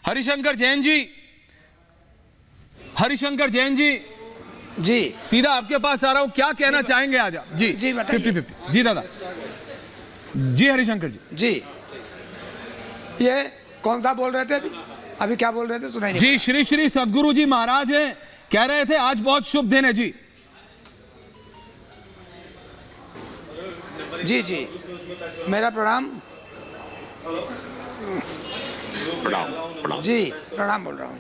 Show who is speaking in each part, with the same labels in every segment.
Speaker 1: हरिशंकर जैन जी, हरिशंकर जैन जी,
Speaker 2: जी
Speaker 1: सीधा आपके पास आ रहा हूं, क्या कहना चाहेंगे आज आप? जी
Speaker 2: जी बताइए।
Speaker 1: 50-50 जी दादा जी। हरिशंकर जी,
Speaker 2: जी ये कौन सा बोल रहे थे अभी? अभी क्या बोल रहे थे, सुनाई नहीं
Speaker 1: जी श्री श्री सदगुरु जी महाराज हैं, कह रहे थे आज बहुत शुभ दिन है जी।
Speaker 2: जी जी मेरा प्रणाम। जी प्रणाम बोल रहा हूँ।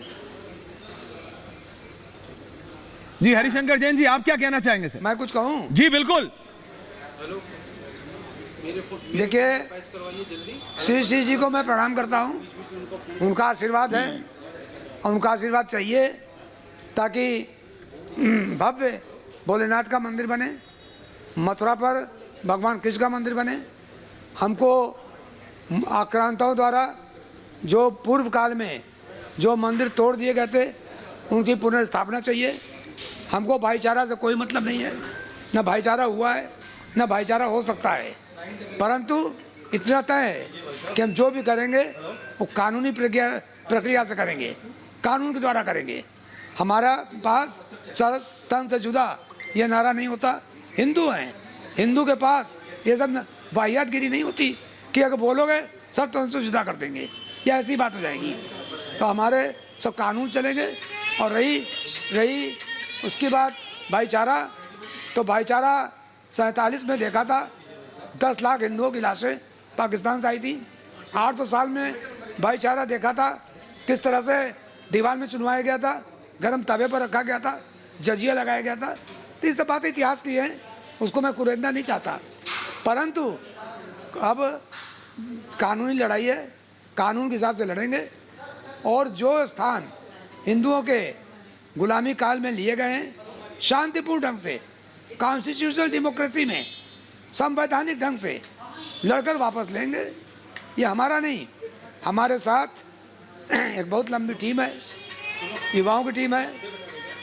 Speaker 1: जी हरिशंकर जैन जी, आप क्या कहना चाहेंगे सर?
Speaker 2: मैं कुछ कहूँ?
Speaker 1: जी बिल्कुल।
Speaker 2: देखिए, श्री श्री जी को मैं प्रणाम करता हूँ। उनका आशीर्वाद है और उनका आशीर्वाद चाहिए ताकि भव्य भोलेनाथ का मंदिर बने, मथुरा पर भगवान कृष्ण का मंदिर बने। हमको आक्रांताओं द्वारा जो पूर्व काल में जो मंदिर तोड़ दिए गए थे उनकी पुनर्स्थापना चाहिए। हमको भाईचारा से कोई मतलब नहीं है, न भाईचारा हुआ है न भाईचारा हो सकता है, परंतु इतना तय है कि हम जो भी करेंगे वो कानूनी प्रक्रिया से करेंगे, कानून के द्वारा करेंगे। हमारा पास सर तन से जुदा ये नारा नहीं होता। हिंदू हैं, हिंदू के पास ये सब वाहियातगिरी नहीं होती कि अगर बोलोगे सब तन से जुदा कर देंगे, या ऐसी बात हो जाएगी। तो हमारे सब कानून चलेंगे। और रही उसकी बात भाईचारा, तो भाईचारा 47 में देखा था 10 लाख हिंदुओं की लाशें पाकिस्तान से आई थी। 800 साल में भाईचारा देखा था किस तरह से दीवार में चुनवाया गया था, गर्म तवे पर रखा गया था, जजिया लगाया गया था। तो ये सब बातें इतिहास की हैं, उसको मैं कुरेदना नहीं चाहता। परंतु अब कानूनी लड़ाई है, कानून के हिसाब से लड़ेंगे। और जो स्थान हिंदुओं के गुलामी काल में लिए गए हैं, शांतिपूर्ण ढंग से कॉन्स्टिट्यूशनल डेमोक्रेसी में संवैधानिक ढंग से लड़कर वापस लेंगे। ये हमारा नहीं, हमारे साथ एक बहुत लंबी टीम है, युवाओं की टीम है।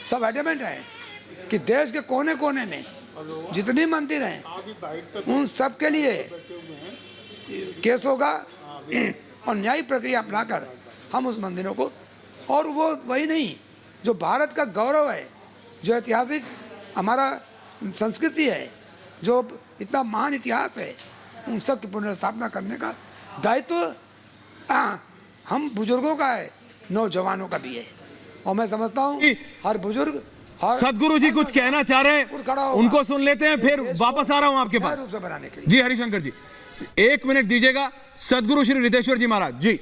Speaker 2: सब एडमेंट है कि देश के कोने कोने में जितने मंदिर हैं उन सब के लिए केस होगा और न्यायिक प्रक्रिया अपनाकर हम उस मंदिरों को, और वो वही नहीं जो भारत का गौरव है, जो ऐतिहासिक हमारा संस्कृति है, जो इतना महान इतिहास है, उन सब की पुनर्स्थापना करने का दायित्व हम बुजुर्गों का है, नौजवानों का भी है। और मैं समझता हूँ हर बुजुर्ग,
Speaker 1: सदगुरु जी कुछ कहना चाह रहे हैं, उनको सुन लेते हैं, फिर वापस आ रहा हूं आपके पास
Speaker 2: रूप से बनाने के लिए।
Speaker 1: जी हरिशंकर जी 1 मिनट दीजिएगा। सदगुरु श्री रिद्धेश्वर जी महाराज जी।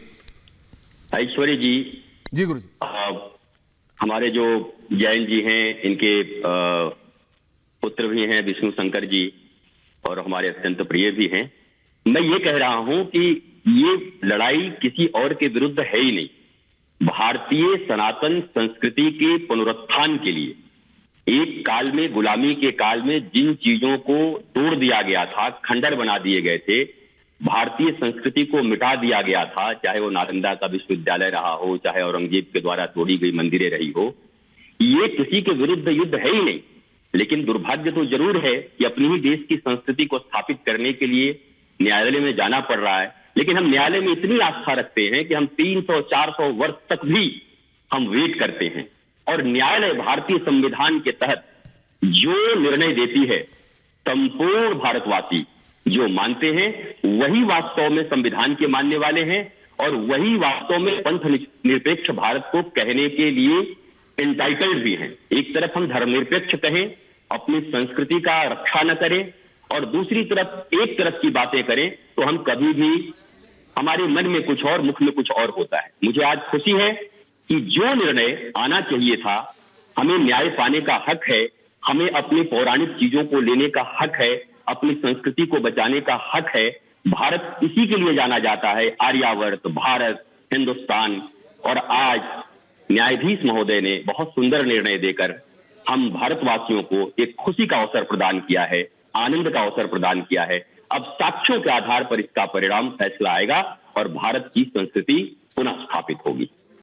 Speaker 3: ऐश्वर्य जी,
Speaker 1: जी गुरु जी।
Speaker 3: हमारे जो जैन जी हैं, इनके पुत्र भी हैं विष्णु शंकर जी, और हमारे अत्यंत प्रिय भी हैं। मैं ये कह रहा हूं कि ये लड़ाई किसी और के विरुद्ध है ही नहीं, भारतीय सनातन संस्कृति के पुनरुत्थान के लिए। एक काल में, गुलामी के काल में, जिन चीजों को तोड़ दिया गया था, खंडर बना दिए गए थे, भारतीय संस्कृति को मिटा दिया गया था, चाहे वो नालंदा का विश्वविद्यालय रहा हो, चाहे औरंगजेब के द्वारा तोड़ी गई मंदिरें रही हो, ये किसी के विरुद्ध युद्ध है ही नहीं। लेकिन दुर्भाग्य तो जरूर है कि अपनी ही देश की संस्कृति को स्थापित करने के लिए न्यायालय में जाना पड़ रहा है। लेकिन हम न्यायालय में इतनी आस्था रखते हैं कि हम 300-400 वर्ष तक भी हम वेट करते हैं, और न्यायालय भारतीय संविधान के तहत जो निर्णय देती है, संपूर्ण भारतवासी जो मानते हैं वही वास्तव में संविधान के मानने वाले हैं, और वही वास्तव में पंथ निरपेक्ष भारत को कहने के लिए एंटाइटल्ड भी हैं। एक तरफ हम धर्मनिरपेक्ष कहें, अपनी संस्कृति का रक्षा न करें, और दूसरी तरफ एक तरफ की बातें करें, तो हम कभी भी, हमारे मन में कुछ और, मुख में कुछ और होता है। मुझे आज खुशी है कि जो निर्णय आना चाहिए था, हमें न्याय पाने का हक है, हमें अपनी पौराणिक चीजों को लेने का हक है, अपनी संस्कृति को बचाने का हक है। भारत इसी के लिए जाना जाता है, आर्यावर्त, भारत, हिंदुस्तान। और आज न्यायाधीश महोदय ने बहुत सुंदर निर्णय देकर हम भारतवासियों को एक खुशी का अवसर प्रदान किया है, आनंद का अवसर प्रदान किया है। अब साक्ष्यों के आधार पर इसका परिणाम फैसला आएगा और भारत की संस्कृति पुनः स्थापित होगी।